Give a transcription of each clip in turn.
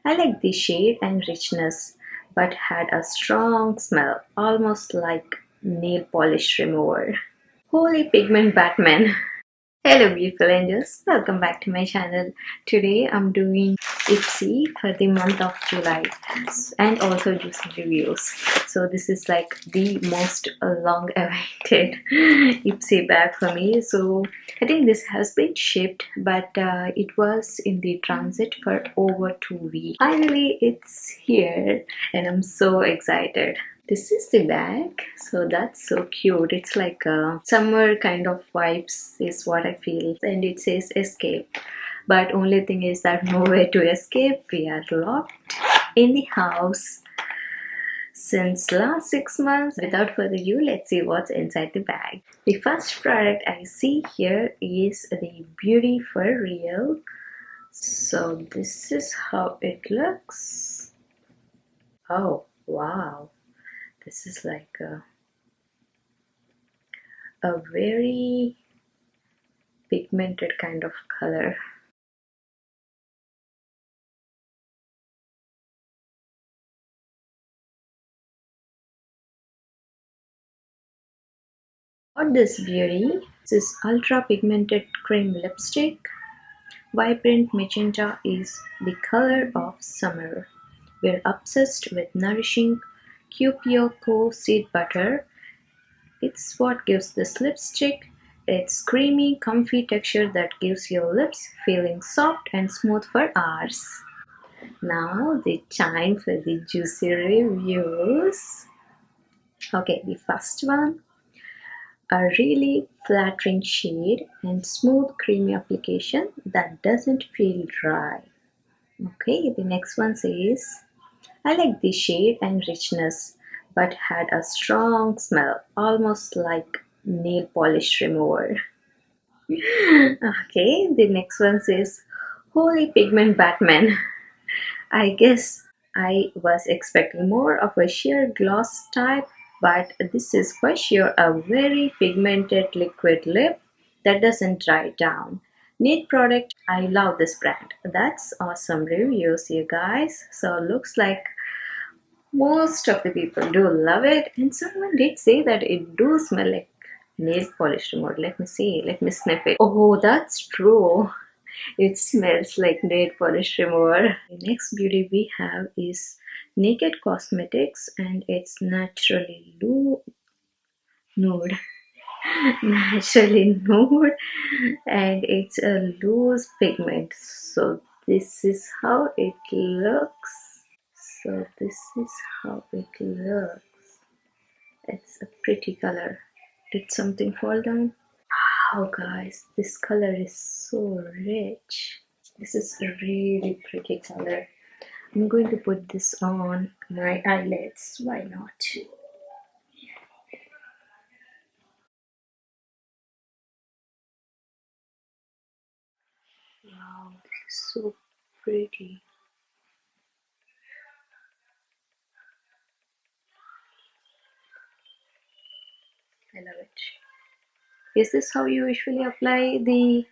I like the shade and richness, but had a strong smell, almost like nail polish remover. Holy pigment Batman! Hello beautiful angels, welcome back to my channel. Today I'm doing Ipsy for the month of July and also do some reviews. So this is like the most long awaited Ipsy bag for me. So I think this has been shipped, but it was in the transit for over 2 weeks. Finally it's here and I'm so excited. This is the bag, so that's so cute. It's like a summer kind of vibes is what I feel, and it says escape, but only thing is that nowhere to escape. We are locked in the house since last 6 months. Without further ado, let's see what's inside the bag. The first product I see here is the Beauty for Real. So this is how it looks. Oh wow, this is like a very pigmented kind of color. Got this beauty. This is ultra pigmented cream lipstick. Vibrant magenta is the color of summer. We're obsessed with nourishing Q seed butter. It's what gives this lipstick its creamy, comfy texture that gives your lips feeling soft and smooth for hours. Now the time for the juicy reviews. Okay, the first one, a really flattering shade and smooth creamy application that doesn't feel dry. Okay, the next one says, I like the shade and richness, but had a strong smell, almost like nail polish remover. Okay, the next one says, Holy pigment Batman. I guess I was expecting more of a sheer gloss type, but this is for sure a very pigmented liquid lip that doesn't dry down. Neat product. I love this brand. That's awesome reviews, you guys. So looks like most of the people do love it, and someone did say that it do smell like nail polish remover. Let me see. Let me sniff it. Oh, that's true. It smells like nail polish remover. The next beauty we have is Naked Cosmetics, and it's naturally nude. Naturally nude, and it's a loose pigment. So this is how it looks. So this is how it looks. It's a pretty color. Did something fall down? Wow, guys, this color is so rich. This is a really pretty color. I'm going to put this on my eyelids. Why not? Wow, this is so pretty. I love it. Is this how you usually apply the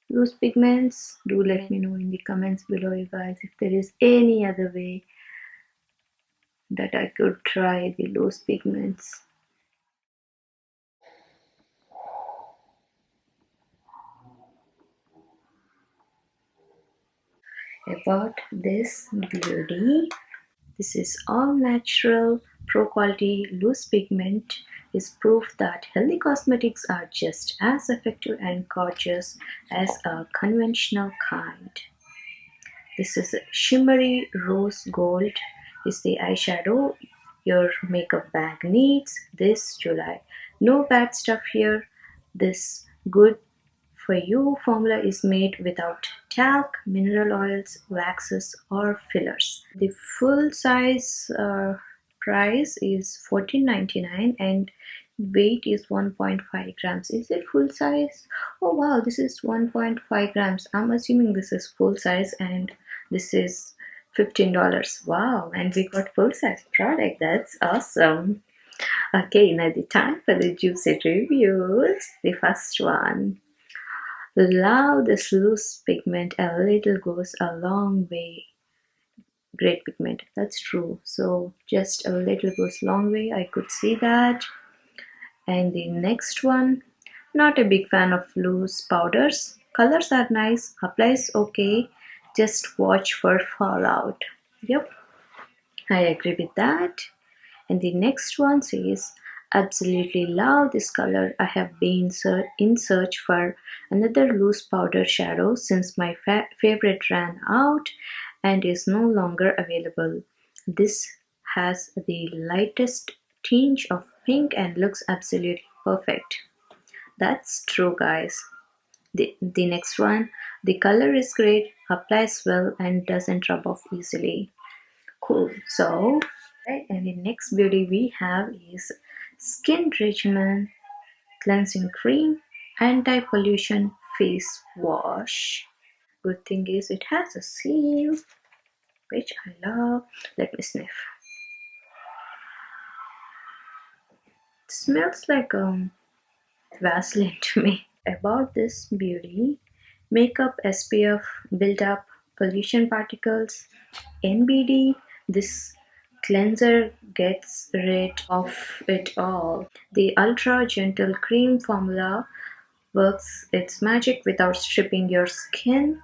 loose pigments? Do let me know in the comments below, you guys, if there is any other way that I could try the loose pigments. About this beauty, this is all natural, pro quality loose pigment is proof that healthy cosmetics are just as effective and gorgeous as a conventional kind. This is shimmery rose gold is the eyeshadow your makeup bag needs this July. No bad stuff here. This good for you formula is made without talc, mineral oils, waxes, or fillers. The full size price is $14.99 and weight is 1.5 grams. Is it full size? Oh wow, this is 1.5 grams. I'm assuming this is full size and this is $15. Wow, and we got full size product. That's awesome. Okay, now the time for the juicy reviews. The first one. Love this loose pigment, a little goes a long way. great pigment. That's true. So just a little goes long way. I could see that. And the next one, not a big fan of loose powders. Colors are nice, applies okay. Just watch for fallout. Yep, I agree with that. And the next one says, absolutely love this color. I have been in search for another loose powder shadow since my favorite ran out and is no longer available. This has the lightest tinge of pink and looks absolutely perfect. That's true, guys. The next one, the color is great, applies well, and doesn't rub off easily. Cool. So, right, and the next beauty we have is Skin Regimen Cleansing Cream Anti-Pollution Face Wash. Good thing is it has a seal, which I love. Let me sniff. It smells like Vaseline to me. About this beauty, makeup SPF build up pollution particles. NBD, this cleanser gets rid of it all. The ultra gentle cream formula works its magic without stripping your skin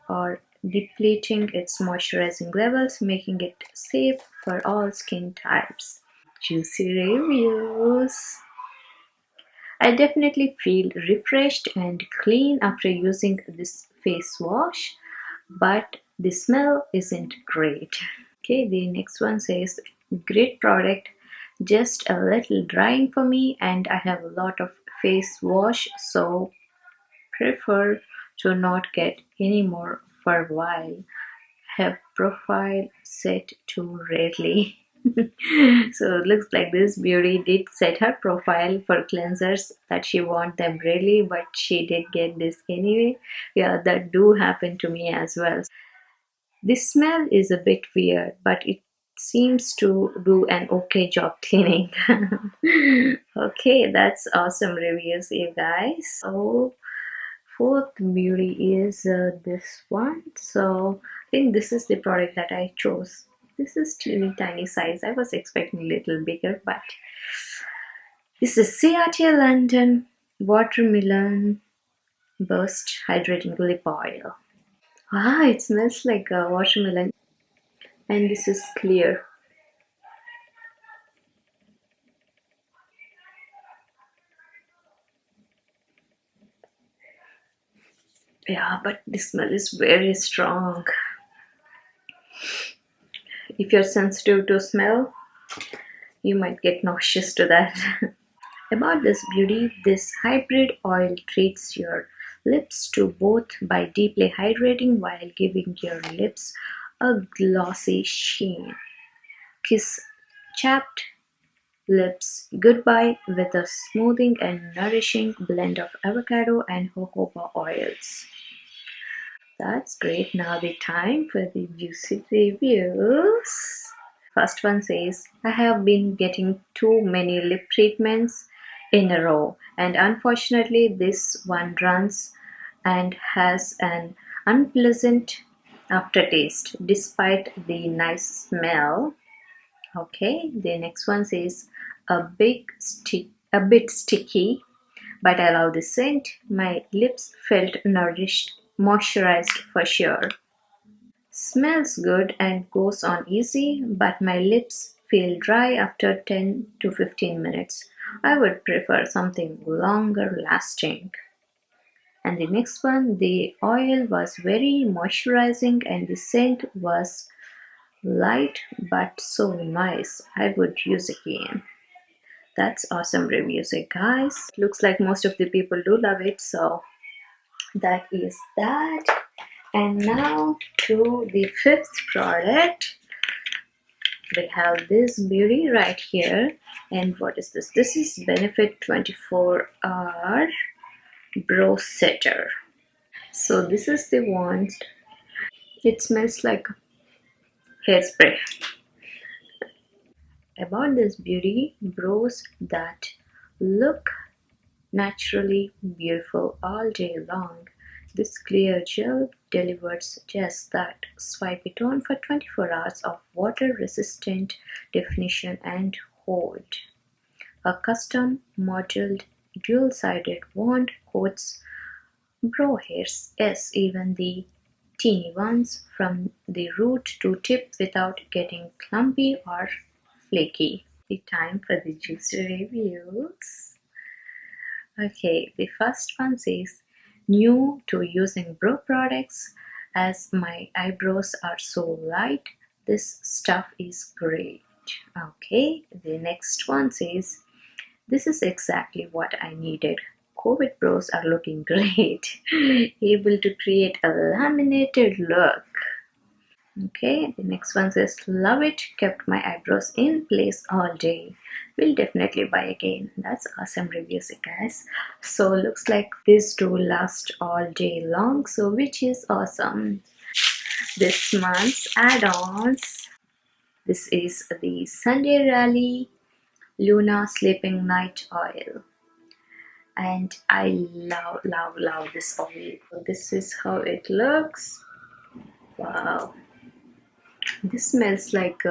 or depleting its moisturizing levels, making it safe for all skin types. Juicy reviews. I definitely feel refreshed and clean after using this face wash, but the smell isn't great. Okay, the next one says, great product, just a little drying for me, and I have a lot of face wash, so prefer to not get any more for a while. Have profile set too rarely. So it looks like this beauty did set her profile for cleansers that she want them rarely, but she did get this anyway. Yeah, that do happen to me as well. The smell is a bit weird, but it seems to do an okay job cleaning. Okay, that's awesome reviews, you guys. So fourth beauty is this one. So I think this is the product that I chose. This is teeny tiny size. I was expecting a little bigger, but this is Seattle London Watermelon Burst Hydrating Lip Oil. Ah, it smells like a watermelon, and this is clear. Yeah, but the smell is very strong. If you're sensitive to smell, you might get nauseous to that. About this beauty, this hybrid oil treats your lips to both by deeply hydrating while giving your lips a glossy sheen. Kiss chapped lips goodbye with a smoothing and nourishing blend of avocado and jojoba oils. That's great. Now the time for the juicy reviews. First one says, I have been getting too many lip treatments in a row, and unfortunately, this one runs and has an unpleasant aftertaste despite the nice smell. Okay, the next one says, a bit sticky, but I love the scent. My lips felt nourished, moisturized for sure. Smells good and goes on easy, but my lips feel dry after 10 to 15 minutes. I would prefer something longer lasting. And the next one, the oil was very moisturizing and the scent was light but so nice. I would use again. That's awesome reviews, guys. Looks like most of the people do love it, so that is that. And now to the fifth product. We have this beauty right here. And what is this? This is Benefit 24-hour Brow Setter. So this is the one. It smells like hairspray. About this beauty, brows that look naturally beautiful all day long. This clear gel delivers just that. Swipe it on for 24 hours of water-resistant definition and hold. A custom modeled dual-sided wand coats brow hairs, yes, even the teeny ones, from the root to tip without getting clumpy or flaky. The time for the juicy reviews. Okay, the first one says new to using brow products as my eyebrows are so light. This stuff is great. Okay, the next one says this is exactly what I needed. COVID brows are looking great, able to create a laminated look. Okay, the next one says, love it, kept my eyebrows in place all day. Will definitely buy again. That's awesome reviews, guys. So looks like these two last all day long, so which is awesome. This month's add-ons. This is the Sunday Rally Luna Sleeping Night Oil. And I love this oil. This is how it looks. Wow, this smells like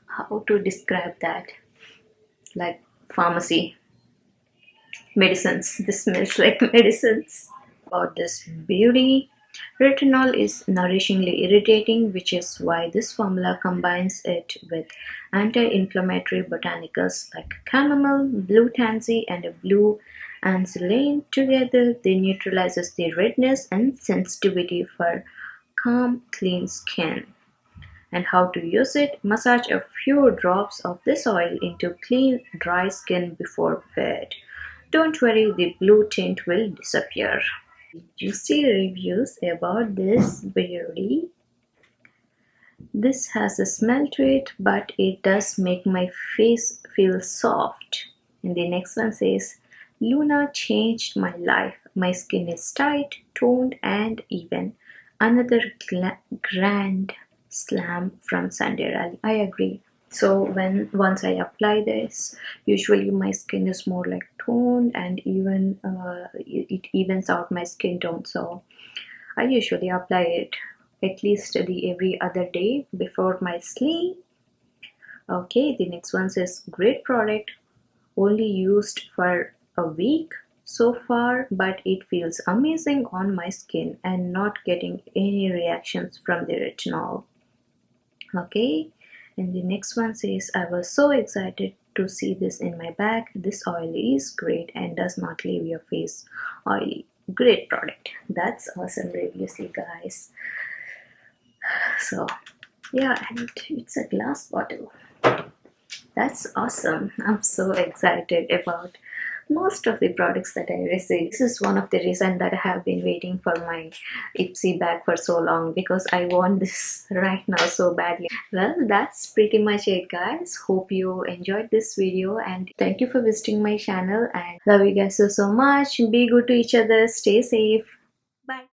how to describe that, like pharmacy medicines. This smells like medicines. About this beauty, retinol is nourishingly irritating, which is why this formula combines it with anti-inflammatory botanicals like chamomile, blue tansy, and a blue anzulane. Together, they neutralizes the redness and sensitivity for calm, clean skin. And how to use it: massage a few drops of this oil into clean, dry skin before bed. Don't worry, the blue tint will disappear. Juicy reviews about this beauty. This has a smell to it, but it does make my face feel soft. And the next one says, Luna changed my life. My skin is tight, toned, and even. Another grand slam from Sunday Rally. I agree. So once I apply this, usually my skin is more like toned and even it evens out my skin tone. So I usually apply it at least every other day before my sleep. Okay, the next one says great product, only used for a week so far, but it feels amazing on my skin and not getting any reactions from the retinol. Okay, and the next one says I was so excited to see this in my bag. This oil is great and does not leave your face oily. Great product. That's awesome reviews, you guys. So yeah, and it's a glass bottle. That's awesome. I'm so excited about most of the products that I receive. This is one of the reasons that I have been waiting for my Ipsy bag for so long, because I want this right now so badly. Well, that's pretty much it, guys. Hope you enjoyed this video and thank you for visiting my channel, and love you guys so much. Be good to each other. Stay safe. Bye.